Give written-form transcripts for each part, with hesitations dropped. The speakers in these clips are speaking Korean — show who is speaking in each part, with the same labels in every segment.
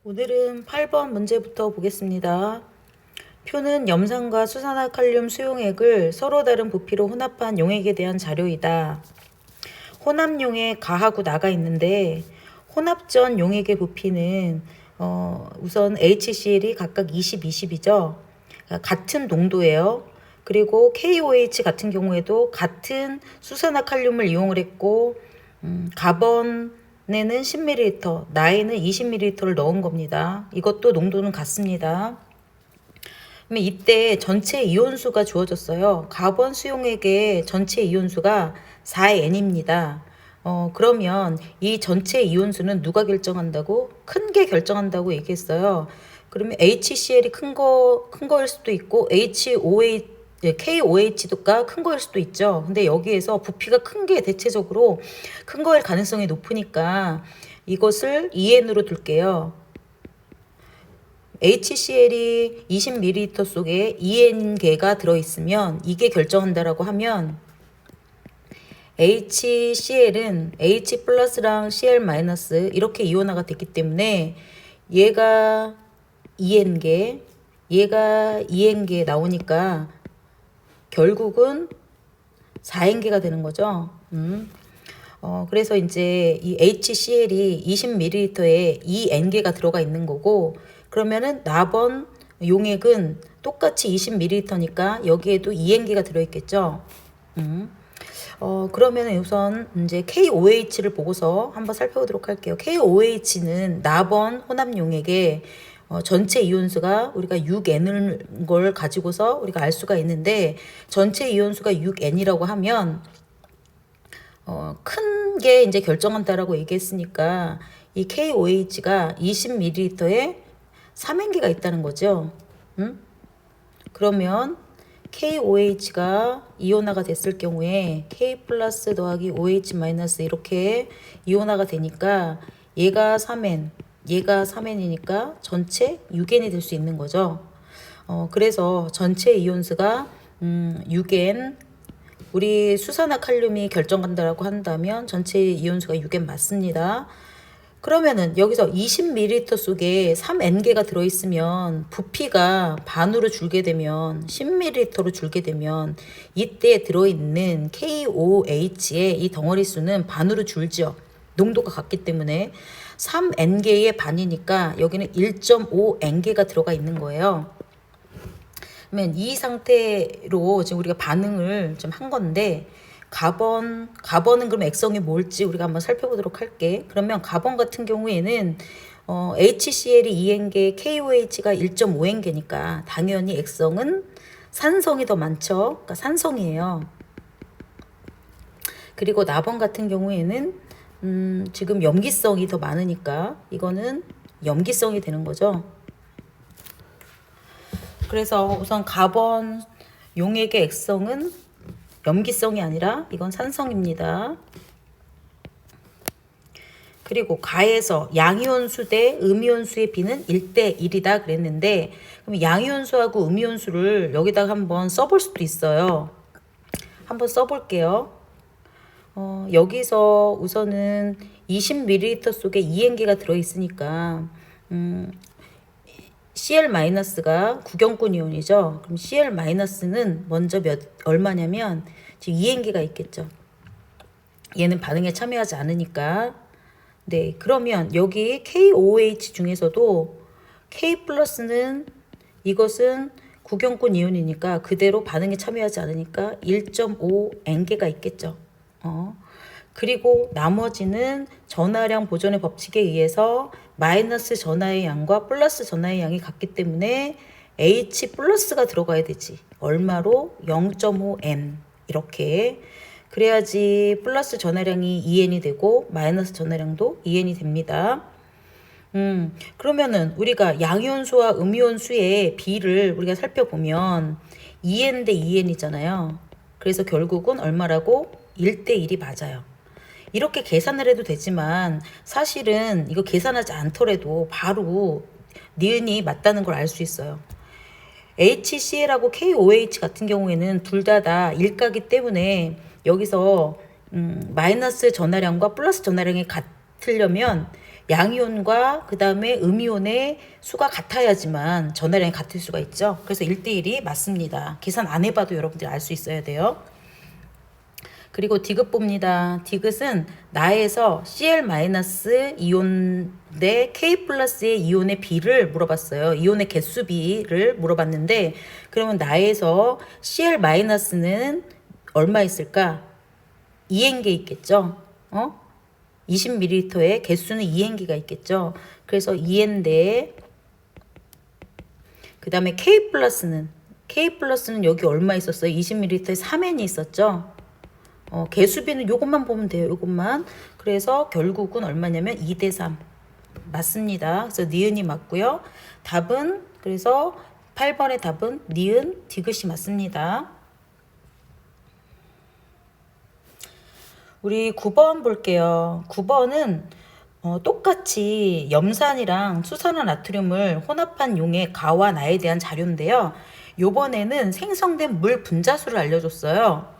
Speaker 1: 오늘은 8번 문제부터 보겠습니다. 표는 염산과 수산화칼륨 수용액을 서로 다른 부피로 혼합한 용액에 대한 자료이다. 혼합용액 가하고 나가 있는데 혼합전 용액의 부피는 우선 HCl이 각각 20, 20이죠. 같은 농도예요. 그리고 KOH 같은 경우에도 같은 수산화칼륨을 이용을 했고 가번에는 10ml, 나에는 20ml를 넣은 겁니다. 이것도 농도는 같습니다. 그러면 이때 전체 이온수가 주어졌어요. 가번 수용액의 전체 이온수가 4N입니다. 그러면 이 전체 이온수는 누가 결정한다고? 큰 게 결정한다고 얘기했어요. 그러면 HCl이 큰 거일 수도 있고 KOH가 큰 거일 수도 있죠. 근데 여기에서 부피가 큰 게 대체적으로 큰 거일 가능성이 높으니까 이것을 2N으로 둘게요. HCl이 20ml 속에 2N개가 들어있으면 이게 결정한다라고 하면 HCl은 H 플러스랑 Cl 마이너스 이렇게 이온화가 됐기 때문에 얘가 2N개, 얘가 2N개 나오니까 결국은 4N개가 되는 거죠. 그래서 이제 이 HCl이 20ml에 2N개가 들어가 있는 거고, 그러면은 나번 용액은 똑같이 20ml니까 여기에도 2N개가 들어있겠죠. 그러면 우선 이제 KOH를 보고서 한번 살펴보도록 할게요. KOH는 나번 혼합 용액의 전체 이온수가 우리가 6N을 걸 가지고서 우리가 알 수가 있는데, 전체 이온수가 6N이라고 하면 큰 게 이제 결정한다라고 얘기했으니까 이 KOH가 20ml에 3N개가 있다는 거죠. 그러면 KOH가 이온화가 됐을 경우에 K 플러스 더하기 OH 마이너스 이렇게 이온화가 되니까 얘가 3N, 얘가 3N이니까 전체 6N이 될 수 있는 거죠. 그래서 전체 이온수가 6N, 우리 수산화칼륨이 결정한다라고 한다면 전체 이온수가 6N 맞습니다. 그러면은 여기서 20ml 속에 3N개가 들어있으면 부피가 반으로 줄게 되면 10ml로 줄게 되면 이때 들어있는 KOH의 이 덩어리 수는 반으로 줄죠. 농도가 같기 때문에 3N개의 반이니까 여기는 1.5N개가 들어가 있는 거예요. 그러면 이 상태로 지금 우리가 반응을 좀 한 건데, 가번은 그럼 액성이 뭘지 우리가 한번 살펴보도록 할게. 그러면 가번 같은 경우에는 HCl이 2N개, KOH가 1.5N개니까 당연히 액성은 산성이 더 많죠. 그러니까 산성이에요. 그리고 나번 같은 경우에는 지금 염기성이 더 많으니까 이거는 염기성이 되는 거죠. 그래서 우선 가번 용액의 액성은 염기성이 아니라 이건 산성입니다. 그리고 가에서 양이온수 대 음이온수의 비는 1대1이다 그랬는데, 그럼 양이온수하고 음이온수를 여기다가 한번 써볼 수도 있어요. 한번 써볼게요. 여기서 우선은 20ml 속에 2N개가 들어있으니까 Cl-가 구경꾼 이온이죠. 그럼 Cl-는 먼저 얼마냐면 지금 2N개가 있겠죠. 얘는 반응에 참여하지 않으니까. 네, 그러면 여기 KOH 중에서도 K+는 이것은 구경꾼 이온이니까 그대로 반응에 참여하지 않으니까 1.5N개가 있겠죠. 그리고 나머지는 전하량 보존의 법칙에 의해서 마이너스 전하의 양과 플러스 전하의 양이 같기 때문에 H 플러스가 들어가야 되지. 얼마로? 0.5N. 이렇게. 그래야지 플러스 전하량이 2N이 되고 마이너스 전하량도 2N이 됩니다. 그러면은 우리가 양이온수와 음이온수의 비를 우리가 살펴보면 2N 대 2N이잖아요. 그래서 결국은 얼마라고? 1대1이 맞아요. 이렇게 계산을 해도 되지만 사실은 이거 계산하지 않더라도 바로 니은이 맞다는 걸 알 수 있어요. HCl하고 KOH 같은 경우에는 둘 다 일가기 때문에 여기서 마이너스 전하량과 플러스 전하량이 같으려면 양이온과 그 다음에 음이온의 수가 같아야지만 전하량이 같을 수가 있죠. 그래서 1대1이 맞습니다. 계산 안 해봐도 여러분들이 알 수 있어야 돼요. 그리고 디귿 봅니다. 디귿은 나에서 Cl- 이온 대 K 플러스의 이온의 비를 물어봤어요. 이온의 개수 비를 물어봤는데 그러면 나에서 Cl-는 얼마 있을까? 2N개 있겠죠. 20ml의 개수는 2N개가 있겠죠. 그래서 2N 대 그 다음에 K 플러스는 여기 얼마 있었어요? 20ml에 3N이 있었죠. 개수비는 요것만 보면 돼요. 요것만. 그래서 결국은 얼마냐면 2대 3. 맞습니다. 그래서 니은이 맞고요. 답은 그래서 8번의 답은 니은 디귿이 맞습니다. 우리 9번 볼게요. 9번은 똑같이 염산이랑 수산화나트륨을 혼합한 용의 가와 나에 대한 자료인데요. 요번에는 생성된 물 분자수를 알려줬어요.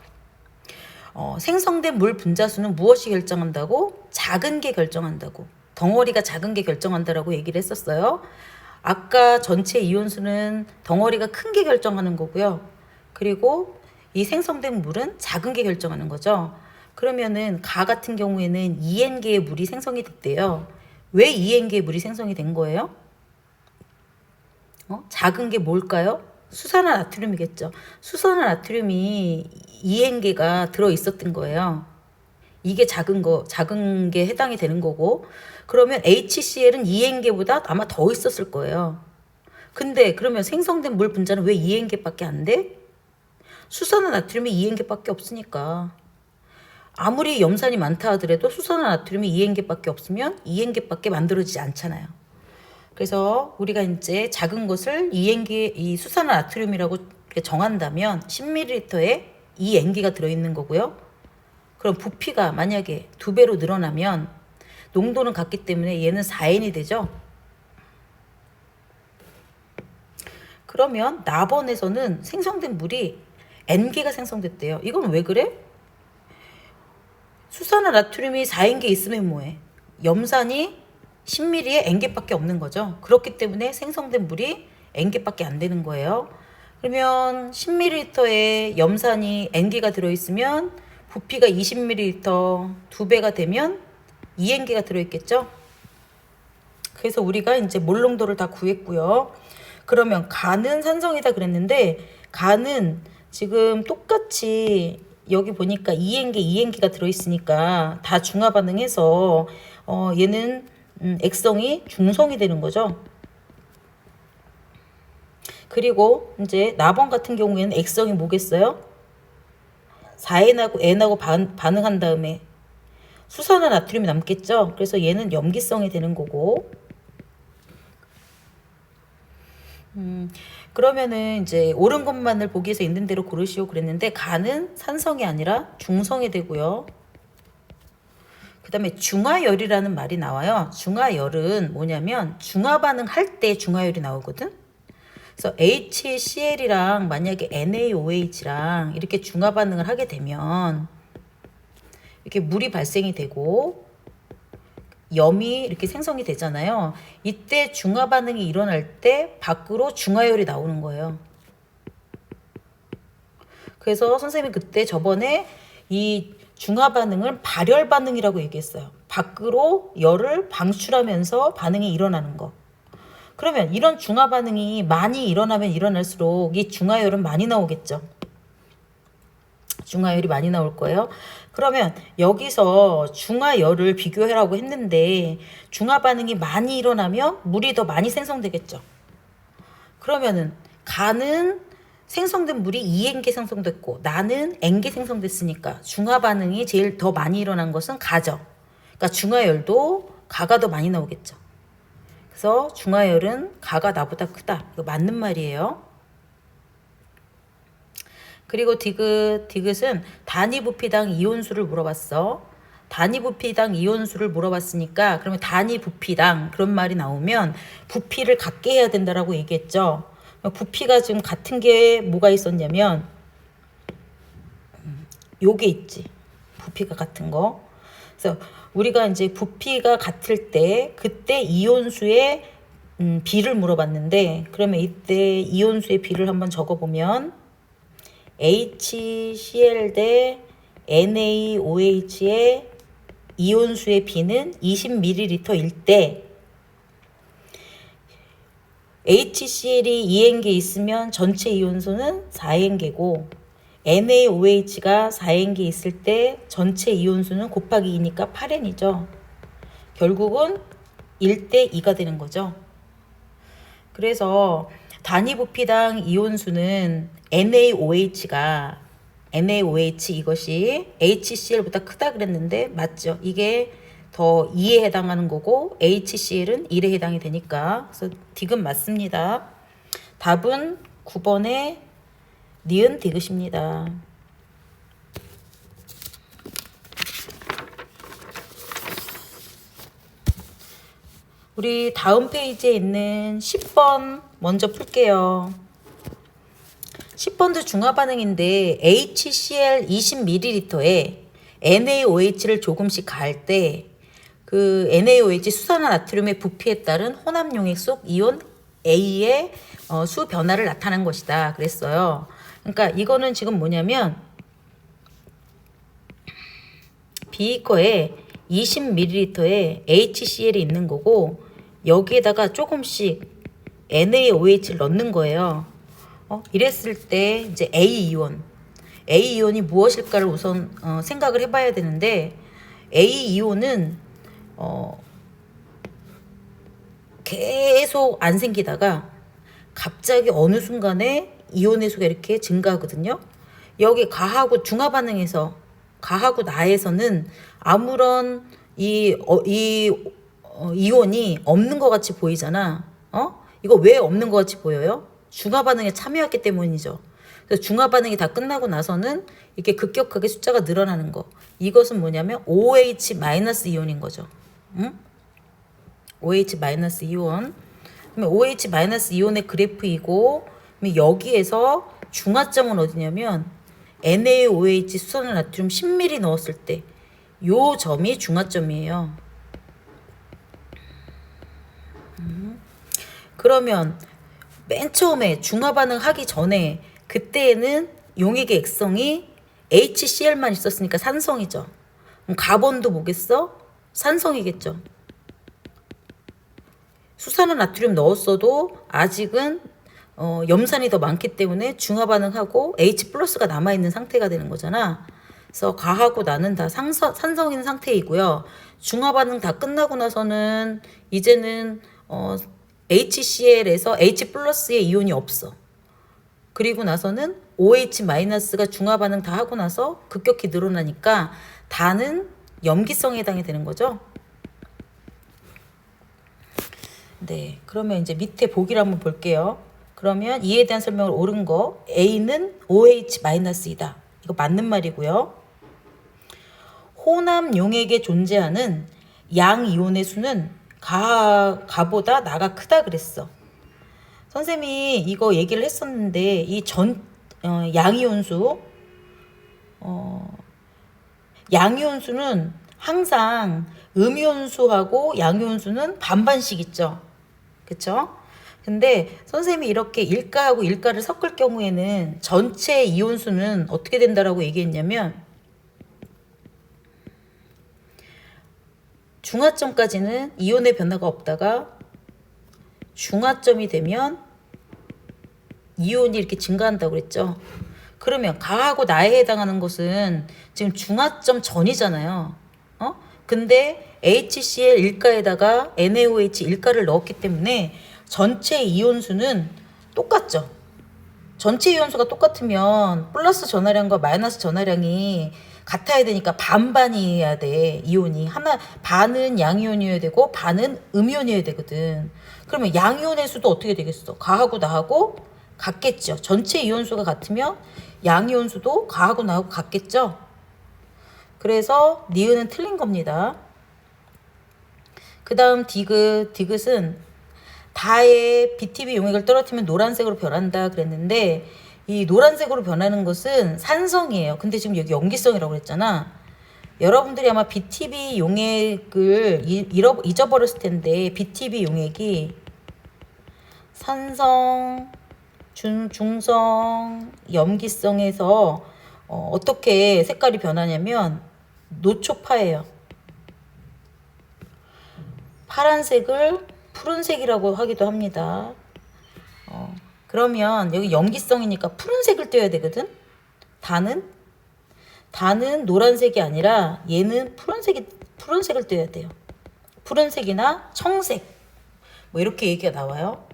Speaker 1: 생성된 물 분자수는 무엇이 결정한다고? 작은 게 결정한다고. 덩어리가 작은 게 결정한다라고 얘기를 했었어요. 아까 전체 이온수는 덩어리가 큰 게 결정하는 거고요. 그리고 이 생성된 물은 작은 게 결정하는 거죠. 그러면은 가 같은 경우에는 2N개의 물이 생성이 됐대요. 왜 2N개의 물이 생성이 된 거예요? 작은 게 뭘까요? 수산화나트륨이겠죠. 수산화나트륨이 2N개가 들어 있었던 거예요. 이게 작은 게 해당이 되는 거고, 그러면 HCl은 2N개보다 아마 더 있었을 거예요. 근데 그러면 생성된 물 분자는 왜 2N개밖에 안 돼? 수산화나트륨이 2N개밖에 없으니까. 아무리 염산이 많다 하더라도 수산화나트륨이 2N개밖에 없으면 2N개밖에 만들어지지 않잖아요. 그래서 우리가 이제 작은 것을 2N개, 이 수산화나트륨이라고 정한다면 10ml에 2N개가 들어있는 거고요. 그럼 부피가 만약에 2배로 늘어나면 농도는 같기 때문에 얘는 4N이 되죠. 그러면 나번에서는 생성된 물이 N개가 생성됐대요. 이건 왜 그래? 수산화나트륨이 4N개 있으면 뭐해? 염산이 10ml에 N개밖에 없는 거죠. 그렇기 때문에 생성된 물이 N개밖에 안 되는 거예요. 그러면 10ml에 염산이 N개가 들어있으면 부피가 20ml 2배가 되면 2N개가 들어있겠죠. 그래서 우리가 이제 몰농도를 다 구했고요. 그러면 가는 산성이다 그랬는데 가는 지금 똑같이 여기 보니까 2N개가 들어있으니까 다 중화 반응해서 얘는 액성이 중성이 되는 거죠. 그리고 이제 나번 같은 경우에는 액성이 뭐겠어요? 4N하고 N하고 반응한 다음에 수산화나트륨이 남겠죠. 그래서 얘는 염기성이 되는 거고. 그러면은 이제 옳은 것만을 보기 위해서 있는 대로 고르시오 그랬는데 가는 산성이 아니라 중성이 되고요. 그 다음에 중화열이라는 말이 나와요. 중화열은 뭐냐면 중화 반응할 때 중화열이 나오거든. 그래서 HCl이랑 만약에 NaOH랑 이렇게 중화 반응을 하게 되면 이렇게 물이 발생이 되고 염이 이렇게 생성이 되잖아요. 이때 중화 반응이 일어날 때 밖으로 중화열이 나오는 거예요. 그래서 선생님이 그때 저번에 이 중화 반응을 발열 반응이라고 얘기했어요. 밖으로 열을 방출하면서 반응이 일어나는 거. 그러면 이런 중화 반응이 많이 일어나면 일어날수록 이 중화열은 많이 나오겠죠. 중화열이 많이 나올 거예요. 그러면 여기서 중화열을 비교하라고 했는데 중화 반응이 많이 일어나면 물이 더 많이 생성되겠죠. 그러면은 가는 생성된 물이 2N개 생성됐고 나는 N개 생성됐으니까 중화 반응이 제일 더 많이 일어난 것은 가죠. 그러니까 중화열도 가가 더 많이 나오겠죠. 그래서 중화열은 가가 나보다 크다. 이거 맞는 말이에요. 그리고 디귿은 단위 부피당 이온수를 물어봤어. 단위 부피당 이온수를 물어봤으니까 그러면 단위 부피당 그런 말이 나오면 부피를 같게 해야 된다라고 얘기했죠. 부피가 지금 같은 게 뭐가 있었냐면 요게 있지. 부피가 같은 거. 그래서 우리가 이제 부피가 같을 때 그때 이온수의 비를 물어봤는데, 그러면 이때 이온수의 비를 한번 적어보면 HCl 대 NaOH의 이온수의 비는 20ml일 때 HCl이 2N개 있으면 전체 이온수는 4N개고 NaOH가 4N개 있을 때 전체 이온수는 곱하기 2니까 8N이죠. 결국은 1대 2가 되는 거죠. 그래서 단위 부피당 이온수는 NaOH 이것이 HCl보다 크다 그랬는데 맞죠? 이게 더 2에 해당하는 거고 HCl은 1에 해당이 되니까, 그래서 디귿 맞습니다. 답은 9번에 니은 디귿입니다. 우리 다음 페이지에 있는 10번 먼저 풀게요. 10번도 중화반응인데 HCl 20ml에 NaOH를 조금씩 가할 때 그 NaOH 수산화 나트륨의 부피에 따른 혼합 용액 속 이온 A의 수 변화를 나타낸 것이다 그랬어요. 그러니까 이거는 지금 뭐냐면 비거에 20ml에 HCl이 있는 거고 여기에다가 조금씩 NaOH를 넣는 거예요. 이랬을 때 이제 A이온이 무엇일까를 우선 생각을 해봐야 되는데, A이온은 계속 안 생기다가 갑자기 어느 순간에 이온의 수가 이렇게 증가하거든요. 여기 가하고 중화 반응에서 가하고 나에서는 아무런 이온이 없는 것 같이 보이잖아. 이거 왜 없는 것 같이 보여요? 중화 반응에 참여했기 때문이죠. 그래서 중화 반응이 다 끝나고 나서는 이렇게 급격하게 숫자가 늘어나는 거. 이것은 뭐냐면 OH-이온인 거죠. 응? OH-이온. 그러면 OH-이온의 그래프이고, 그러면 여기에서 중화점은 어디냐면 NaOH 수산화 나트륨 10ml 넣었을 때 요 점이 중화점이에요. 그러면 맨 처음에 중화 반응 하기 전에 그때에는 용액의 액성이 HCl만 있었으니까 산성이죠. 그럼 가본도 뭐겠어? 산성이겠죠. 수산화 나트륨 넣었어도 아직은 염산이 더 많기 때문에 중화 반응하고 H 플러스가 남아있는 상태가 되는 거잖아. 그래서 가하고 나는 다 산성인 상태이고요. 중화 반응 다 끝나고 나서는 이제는 HCl에서 H 플러스의 이온이 없어. 그리고 나서는 OH-가 중화 반응 다 하고 나서 급격히 늘어나니까 다는 염기성에 해당이 되는 거죠. 네, 그러면 이제 밑에 보기를 한번 볼게요. 그러면 이에 대한 설명을 옳은 거, A는 OH-이다. 이거 맞는 말이고요. 혼합 용액에 존재하는 양이온의 수는 가보다 나가 크다 그랬어. 선생님이 이거 얘기를 했었는데 이 양이온수 양이온수는 항상 음이온수하고 양이온수는 반반씩 있죠. 그쵸? 근데 선생님이 이렇게 일가하고 일가를 섞을 경우에는 전체 이온수는 어떻게 된다라고 얘기했냐면 중화점까지는 이온의 변화가 없다가 중화점이 되면 이온이 이렇게 증가한다고 그랬죠. 그러면 가하고 나에 해당하는 것은 지금 중화점 전이잖아요. 근데 HCl 일가에다가 NaOH 일가를 넣었기 때문에 전체 이온수는 똑같죠. 전체 이온수가 똑같으면 플러스 전하량과 마이너스 전하량이 같아야 되니까 반반이어야 돼. 이온이 하나 반은 양이온이어야 되고 반은 음이온이어야 되거든. 그러면 양이온의 수도 어떻게 되겠어? 가하고 나하고 같겠죠. 전체 이온수가 같으면 양이온수도 가하고 나하고 같겠죠. 그래서 니은은 틀린 겁니다. 그 다음 디귿은 다의 BTB 용액을 떨어뜨리면 노란색으로 변한다 그랬는데 이 노란색으로 변하는 것은 산성이에요. 근데 지금 여기 염기성이라고 그랬잖아. 여러분들이 아마 BTB 용액을 잊어버렸을 텐데, BTB 용액이 산성, 중성, 염기성에서 어떻게 색깔이 변하냐면 노초파예요. 파란색을 푸른색이라고 하기도 합니다. 그러면 여기 염기성이니까 푸른색을 떼야 되거든. 단은 노란색이 아니라 얘는 푸른색을 떼야 돼요. 푸른색이나 청색 뭐 이렇게 얘기가 나와요.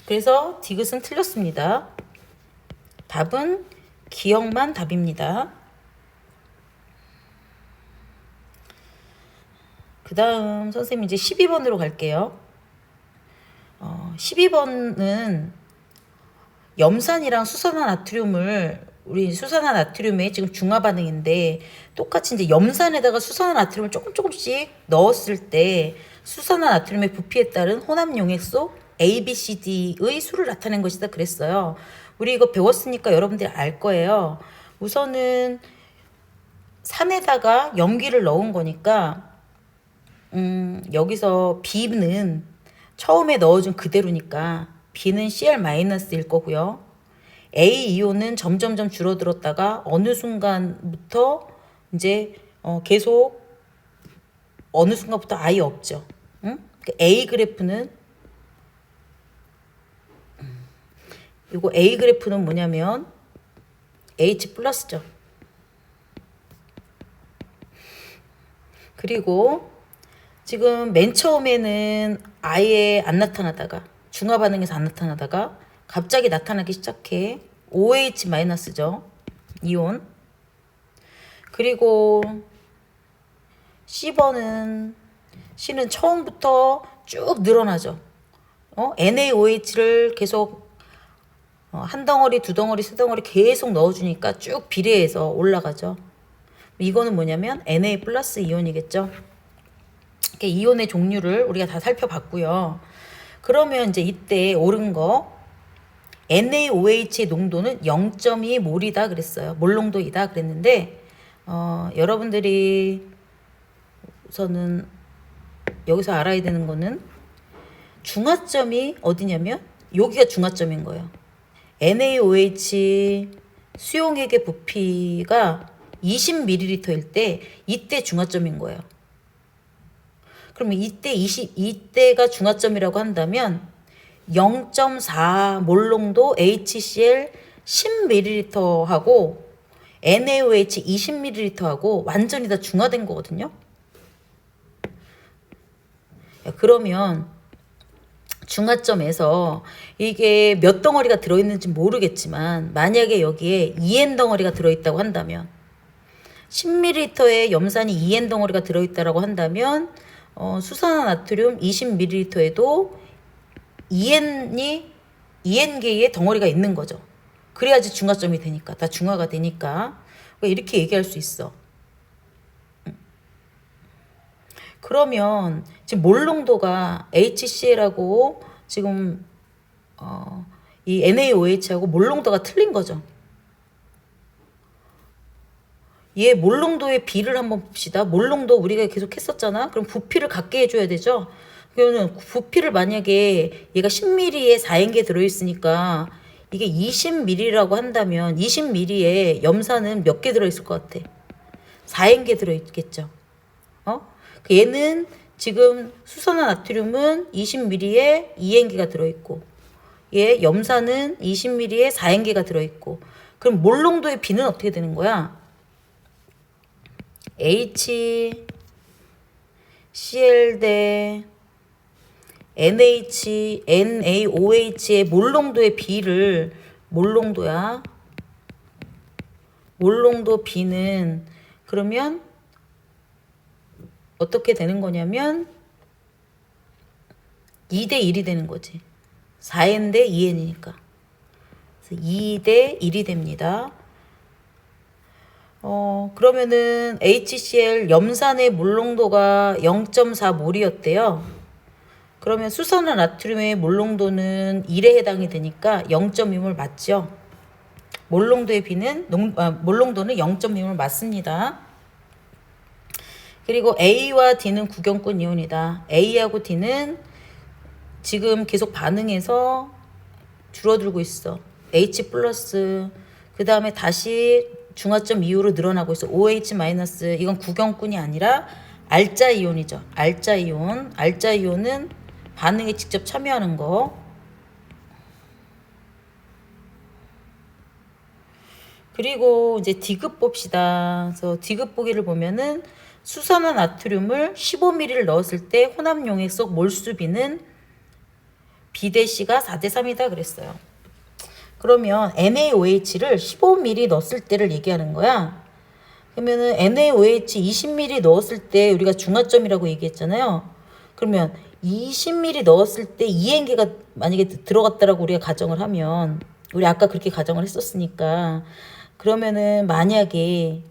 Speaker 1: 그래서 디귿은 틀렸습니다. 답은 기억만 답입니다. 그 다음 선생님 이제 12번으로 갈게요. 12번은 염산이랑 우리 수산화나트륨의 지금 중화 반응인데, 똑같이 이제 염산에다가 수산화나트륨을 조금씩 넣었을 때 수산화나트륨의 부피에 따른 혼합 용액소 A, B, C, D의 수를 나타낸 것이다 그랬어요. 우리 이거 배웠으니까 여러분들이 알 거예요. 우선은 산에다가 염기를 넣은 거니까 여기서 B는 처음에 넣어준 그대로니까 B는 Cl-일 거고요. A 이온은 점점점 줄어들었다가 어느 순간부터 이제 계속 어느 순간부터 아예 없죠. 응? A 그래프는 이거 A 그래프는 뭐냐면 H 플러스죠. 그리고 지금 맨 처음에는 아예 안 나타나다가 중화 반응에서 안 나타나다가 갑자기 나타나기 시작해. OH-죠. 이온. 그리고 C는 처음부터 쭉 늘어나죠. NaOH를 계속 한 덩어리, 두 덩어리, 세 덩어리 계속 넣어주니까 쭉 비례해서 올라가죠. 이거는 뭐냐면 Na 플러스 이온이겠죠. 이렇게 이온의 종류를 우리가 다 살펴봤고요. 그러면 이제 이때 옳은 거 NaOH의 농도는 0.2몰이다 그랬어요. 몰농도이다 그랬는데 여러분들이 우선은 여기서 알아야 되는 거는 중화점이 어디냐면 여기가 중화점인 거예요. NaOH 수용액의 부피가 20ml일 때 이때 중화점인 거예요. 그러면 이때가 중화점이라고 한다면 0.4 몰농도 HCl 10ml하고 NaOH 20ml하고 완전히 다 중화된 거거든요. 그러면 중화점에서 이게 몇 덩어리가 들어있는지 모르겠지만 만약에 여기에 2N 덩어리가 들어있다고 한다면 10ml의 염산이 2N 덩어리가 들어있다고 한다면 수산화나트륨 20ml에도 2N개의 덩어리가 있는 거죠. 그래야지 중화점이 되니까, 다 중화가 되니까 이렇게 얘기할 수 있어. 그러면 지금 몰농도가 HCl하고 지금 이 NaOH하고 몰농도가 틀린 거죠. 얘 몰농도의 비를 한번 봅시다. 몰농도 우리가 계속 했었잖아. 그럼 부피를 같게 해줘야 되죠. 그러면 부피를 만약에 얘가 10ml에 4N개 들어있으니까 이게 20ml라고 한다면 20ml에 염산은 몇 개 들어있을 것 같아? 4N개 들어있겠죠. 얘는 지금 수산화나트륨은 20ml에 2N개가 들어있고 얘 염산은 20ml에 4N개가 들어있고 그럼 몰농도의 비는 어떻게 되는 거야? HCl 대 NaOH의 몰농도의 비를 몰농도야. 몰농도 비는 그러면 어떻게 되는 거냐면 2대 1이 되는 거지. 4N 대 2N이니까. 2대 1이 됩니다. 그러면은 HCl 염산의 몰농도가 0.4몰이었대요. 그러면 수산화나트륨의 몰농도는 1에 해당이 되니까 0.2몰 맞죠? 몰롱도의 B는 몰롱도는 0.2몰 맞습니다. 그리고 A와 D는 구경꾼 이온이다. A하고 D는 지금 계속 반응해서 줄어들고 있어. H 플러스 그 다음에 다시 중화점 이후로 늘어나고 있어. OH 마이너스. 이건 구경꾼이 아니라 알자 이온이죠. 알자 이온. 알자 이온은 반응에 직접 참여하는 거. 그리고 이제 D급 봅시다. 그래서 D급 보기를 보면은 수산화 나트륨을 15ml를 넣었을 때 혼합 용액 속 몰수 B는 B 대 C가 4대 3이다 그랬어요. 그러면 NaOH를 15ml 넣었을 때를 얘기하는 거야. 그러면은 NaOH 20ml 넣었을 때 우리가 중화점이라고 얘기했잖아요. 그러면 20ml 넣었을 때 이행계가 만약에 들어갔다라고 우리가 가정을 하면, 우리 아까 그렇게 가정을 했었으니까, 그러면은 만약에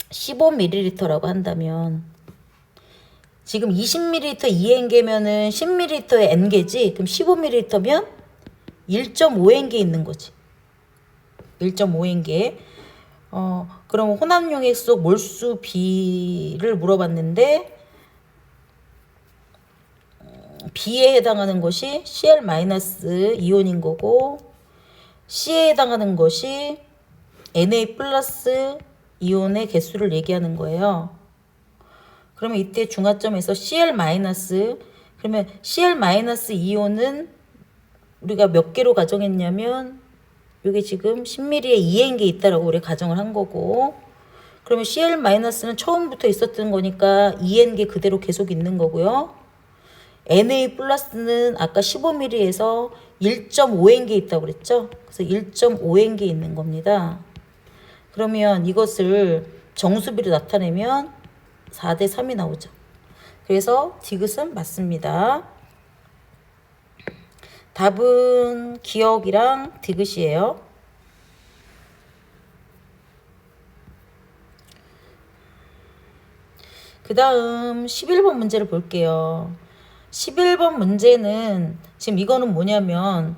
Speaker 1: 15ml라고 한다면 지금 20ml 이행계면은 10ml의 N계지. 그럼 15ml면 1.5N계 있는 거지. 1.5N계. 그럼 혼합용액 속 몰수 B를 물어봤는데 B에 해당하는 것이 Cl- 이온인 거고 C에 해당하는 것이 Na 플러스 이온의 개수를 얘기하는 거예요. 그러면 이때 중화점에서 Cl- 그러면 Cl- 이온은 우리가 몇 개로 가정했냐면 이게 지금 10ml에 2N개 있다라고 우리 가정을 한 거고, 그러면 Cl-는 처음부터 있었던 거니까 2N개 그대로 계속 있는 거고요. Na+는 아까 15ml에서 1.5N개 있다고 그랬죠. 그래서 1.5N개 있는 겁니다. 그러면 이것을 정수비로 나타내면 4대 3이 나오죠. 그래서 디귿은 맞습니다. 답은 기억이랑 디귿이에요. 그 다음 11번 문제를 볼게요. 11번 문제는 지금 이거는 뭐냐면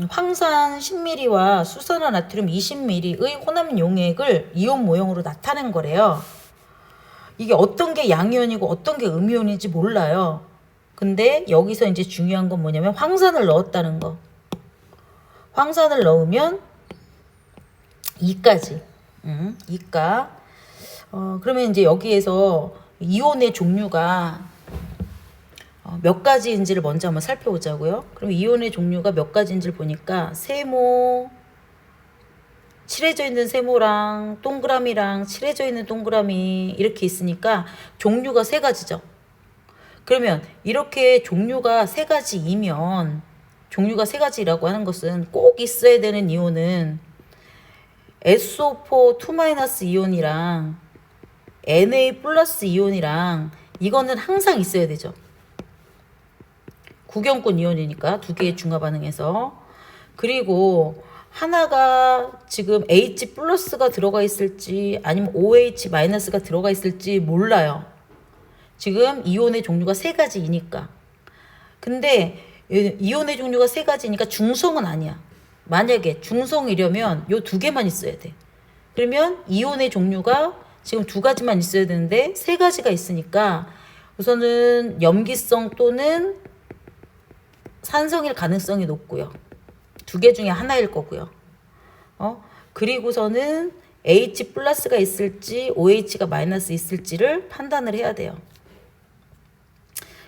Speaker 1: 황산 10ml와 수산화 나트륨 20ml의 혼합 용액을 이온 모형으로 나타낸 거래요. 이게 어떤 게 양이온이고 어떤 게 음이온인지 몰라요. 근데 여기서 이제 중요한 건 뭐냐면 황산을 넣었다는 거. 황산을 넣으면 2까지. 2가. 그러면 이제 여기에서 이온의 종류가 몇 가지인지를 먼저 한번 살펴보자고요. 그럼 이온의 종류가 몇 가지인지를 보니까 세모, 칠해져 있는 세모랑 동그라미랑 칠해져 있는 동그라미 이렇게 있으니까 종류가 3가지죠. 그러면 이렇게 종류가 3가지이면, 종류가 3가지라고 하는 것은 꼭 있어야 되는 이온은 SO4 2- 이온이랑 Na 플러스 이온이랑 이거는 항상 있어야 되죠. 구경꾼 이온이니까 2개의 중화 반응에서. 그리고 하나가 지금 H 플러스가 들어가 있을지 아니면 OH 마이너스가 들어가 있을지 몰라요. 지금 이온의 종류가 3가지이니까. 근데 이온의 종류가 3가지니까 중성은 아니야. 만약에 중성이려면 요 2개만 있어야 돼. 그러면 이온의 종류가 지금 2가지만 있어야 되는데 3가지가 있으니까 우선은 염기성 또는 산성일 가능성이 높고요. 2개 중에 하나일 거고요. 그리고서는 H 플러스가 있을지 OH가 마이너스 있을지를 판단을 해야 돼요.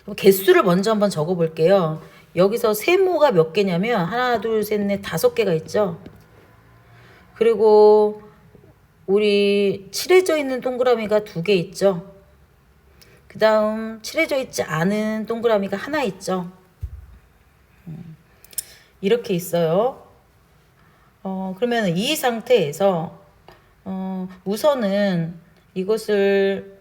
Speaker 1: 그럼 개수를 먼저 한번 적어 볼게요. 여기서 세모가 몇 개냐면 하나, 둘, 셋, 넷, 5개가 있죠. 그리고 우리 칠해져 있는 동그라미가 2개 있죠. 그 다음 칠해져 있지 않은 동그라미가 하나 있죠. 이렇게 있어요. 그러면 이 상태에서 우선은 이것을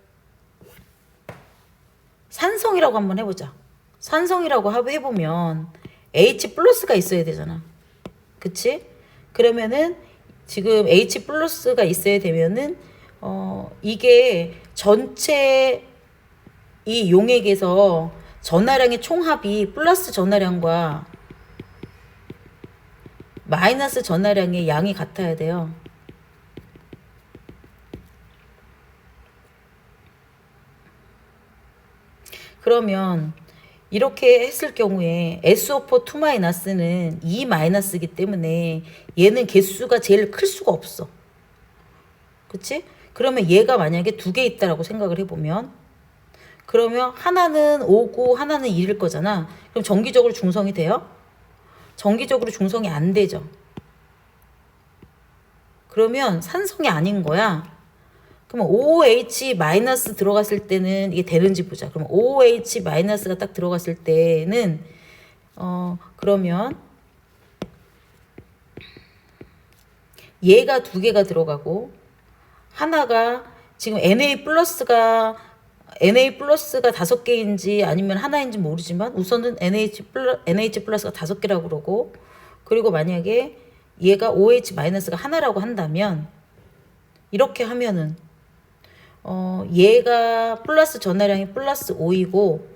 Speaker 1: 산성이라고 한번 해보자. 산성이라고 해보면 H 플러스가 있어야 되잖아. 그치? 그러면은 지금 H 플러스가 있어야 되면은 이게 전체 이 용액에서 전하량의 총합이 플러스 전하량과 마이너스 전하량의 양이 같아야 돼요. 그러면 이렇게 했을 경우에 SO4 2-는 2-이기 때문에 얘는 개수가 제일 클 수가 없어. 그치? 그러면 얘가 만약에 두 개 있다라고 생각을 해보면, 그러면 하나는 5고 하나는 1일 거잖아. 그럼 정기적으로 중성이 돼요? 정기적으로 중성이 안 되죠. 그러면 산성이 아닌 거야. 그러면 OH- 들어갔을 때는 이게 되는지 보자. 그럼 OH-가 딱 들어갔을 때는 그러면 얘가 두 개가 들어가고 하나가 지금 Na+가 5개인지 아니면 하나인지 모르지만 우선은 NH+가 5개라고 그러고, 그리고 만약에 얘가 OH-가 하나라고 한다면 이렇게 하면은 얘가 플러스 전하량이 플러스 5이고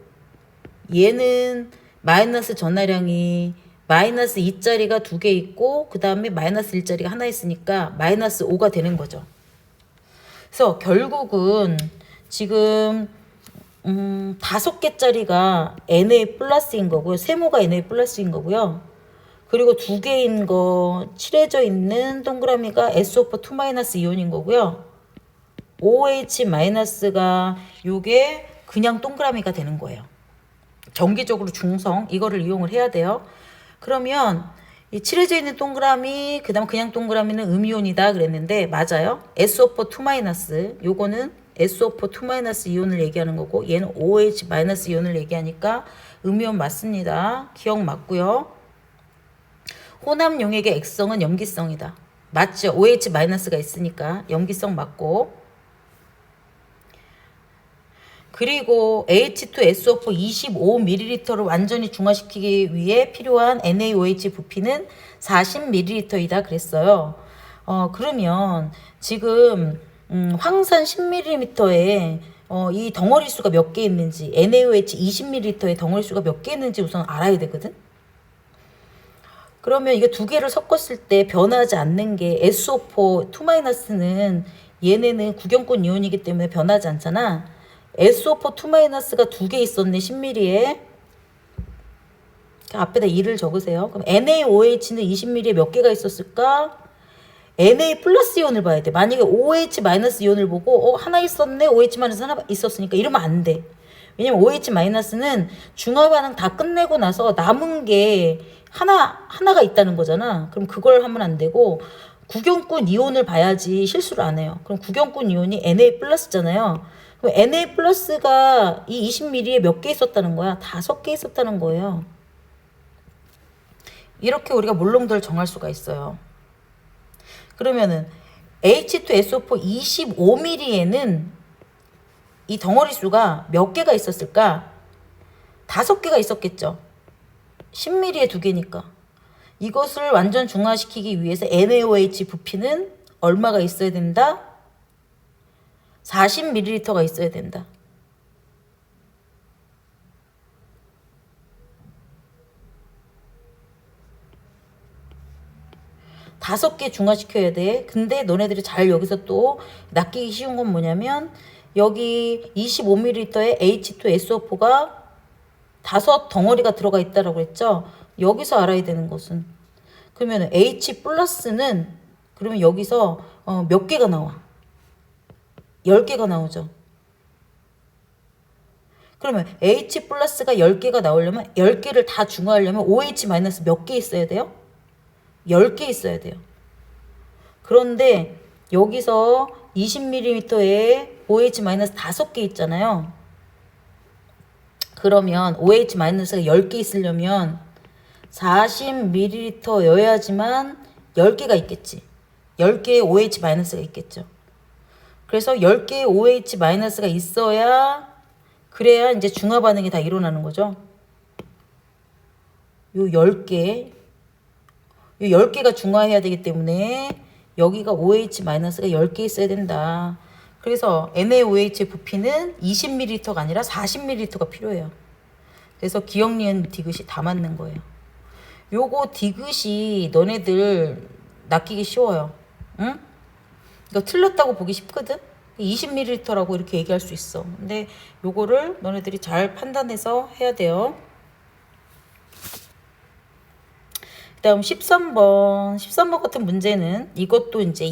Speaker 1: 얘는 마이너스 전하량이 마이너스 2짜리가 두 개 있고 그 다음에 마이너스 1짜리가 하나 있으니까 마이너스 5가 되는 거죠. 그래서 결국은 지금 5개짜리가 Na+인 거고요. 세모가 Na+인 거고요. 그리고 두 개인 거 칠해져 있는 동그라미가 SO4 2-이온인 거고요. OH-가 요게 그냥 동그라미가 되는 거예요. 정기적으로 중성 이거를 이용을 해야 돼요. 그러면 이 칠해져 있는 동그라미 그다음 그냥 동그라미는 음이온이다 그랬는데 맞아요. SO4 2-, 요거는 SO4 2-이온을 얘기하는 거고 얘는 OH-이온을 얘기하니까 음이온 맞습니다. 기억 맞고요. 혼합 용액의 액성은 염기성이다. 맞죠? OH-가 있으니까 염기성 맞고, 그리고 H2SO4 25ml를 완전히 중화시키기 위해 필요한 NaOH 부피는 40ml이다 그랬어요. 그러면 지금 황산 10ml에 이 덩어리 수가 몇 개 있는지, NaOH 20ml의 덩어리 수가 몇 개 있는지 우선 알아야 되거든. 그러면 이게 두 개를 섞었을 때 변하지 않는 게 SO4 2-는 얘네는 구경권 이온이기 때문에 변하지 않잖아. SO4 2-가 두 개 있었네 10ml에. 앞에다 2를 적으세요. 그럼 NaOH는 20ml에 몇 개가 있었을까? Na+ 이온을 봐야 돼. 만약에 OH- 이온을 보고 하나 있었네, OH- 하나 있었으니까 이러면 안 돼. 왜냐면 OH-는 중화 반응 다 끝내고 나서 남은 게 하나가 있다는 거잖아. 그럼 그걸 하면 안 되고 구경권 이온을 봐야지 실수를 안 해요. 그럼 구경권 이온이 Na+잖아요. 그럼 Na+가 이 20ml에 몇 개 있었다는 거야? 5개 있었다는 거예요. 이렇게 우리가 몰롱도를 정할 수가 있어요. 그러면은 H2SO4 25ml에는 이 덩어리 수가 몇 개가 있었을까? 5개가 있었겠죠. 10ml에 2개니까. 이것을 완전 중화시키기 위해서 NaOH 부피는 얼마가 있어야 된다? 40ml가 있어야 된다. 다섯 개 중화시켜야 돼. 근데 너네들이 잘 여기서 또 낚이기 쉬운 건 뭐냐면 여기 25ml의 H2SO4가 5 덩어리가 들어가 있다라고 했죠. 여기서 알아야 되는 것은 그러면 H+는 그러면 여기서 몇 개가 나와? 10개가 나오죠. 그러면 H+가 10개가 나오려면 10개를 다 중화하려면 OH- 몇 개 있어야 돼요? 10개 있어야 돼요. 그런데 여기서 20ml에 OH- 5개 있잖아요. 그러면 OH-가 10개 있으려면 40ml여야지만 10개가 있겠지. 10개의 OH-가 있겠죠. 그래서 10개의 OH-가 있어야 그래야 이제 중화 반응이 다 일어나는 거죠. 요 10개. 요 10개가 중화해야 되기 때문에 여기가 OH-가 10개 있어야 된다. 그래서 NaOH의 부피는 20ml가 아니라 40ml가 필요해요. 그래서 기억, 니은, 디귿이 다 맞는 거예요. 요거 디귿이 너네들 낚이기 쉬워요. 응? 이거 틀렸다고 보기 쉽거든? 20ml라고 이렇게 얘기할 수 있어. 근데 요거를 너네들이 잘 판단해서 해야 돼요. 그 다음 13번 같은 문제는 이것도 이제